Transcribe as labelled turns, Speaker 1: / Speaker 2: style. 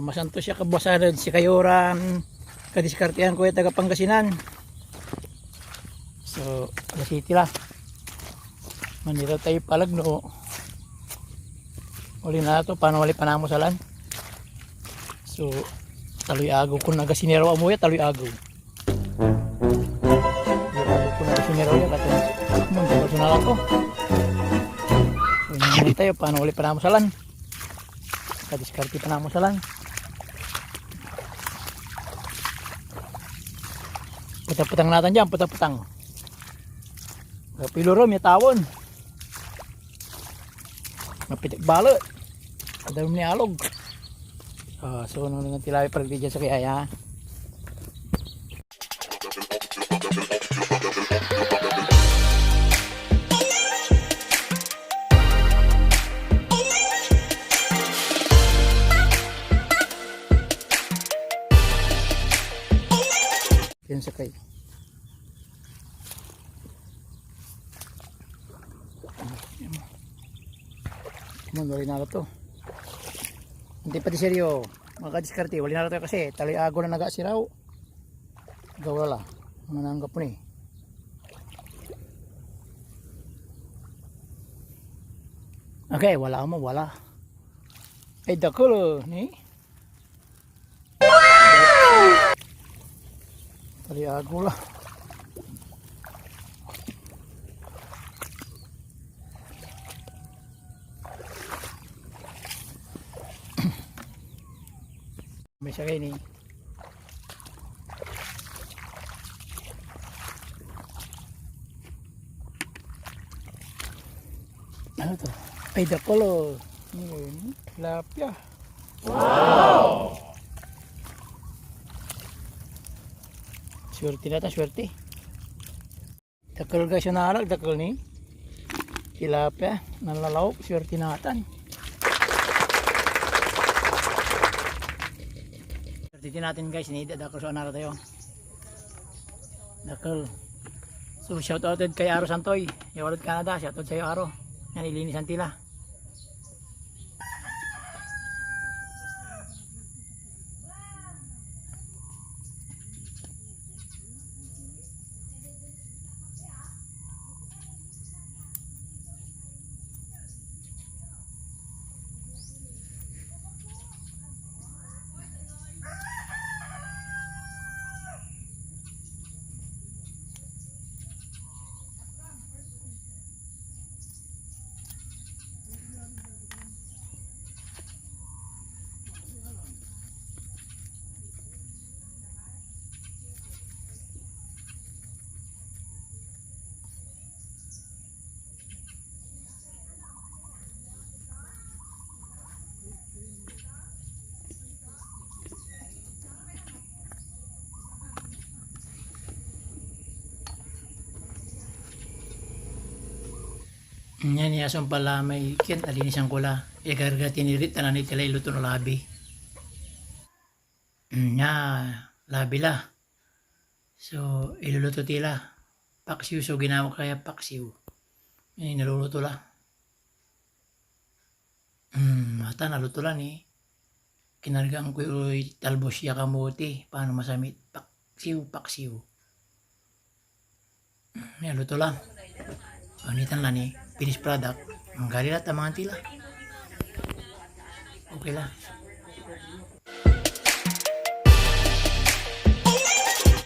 Speaker 1: Masanto siya kabasaran si Kayuran kadiskartehan ko yung taga Pangasinan. So the city la Manila tayo palagno uli na to paano wali panamo salan. So taloy agaw kung nagasiniraw amuya taloy agaw kung nagasiniraw ya katong munta personal ako. So hindi tayo paano wali panamo salan kadiskarte panamo salan. Putang-putang natin dyan, putang-putang. Piluro, may tawon. Mapitik balot. Kadalom ni alog. So, nung nga tilawin parang di dyan sa kaya. Yan sakay. Wali na to. Hindi pa di seryo. Makadiskarte. Wali na to kasi tali ago na nagasiraw. Gawala. Mananggap po ni. Okay, wala mo. Wala. Ay dakulo. Ni? Tali ago lah. May sakay ni. Ano to? Ay dakulo. Tilapia. Wow! Swerte na ta, swerte. Dakal guys yung nahalag, dakal ni. Tilapia, nalalawak, swerte na atan. Swerte natin guys, ni dakal so anara tayo. Dakal. So shout out kay Aro Santoy, Yawalat Canada, shout out sa'yo Aro. Yan ilinisan tila. Yan yason pala may kit alinisan ko la. Igarga tinirit tanan itila iluto no labi. Nya labi la. So iluluto tila. Paksiw so ginawa kaya paksiw. Yan niluluto la. Mata naluto la ni. Kinargaan ko yung talbos ya kamuti. Paano masamit? Paksiw. Yan luto lang. Panitan lang ni. Finished product. Ang gali lahat ang mga tila. Okay lang.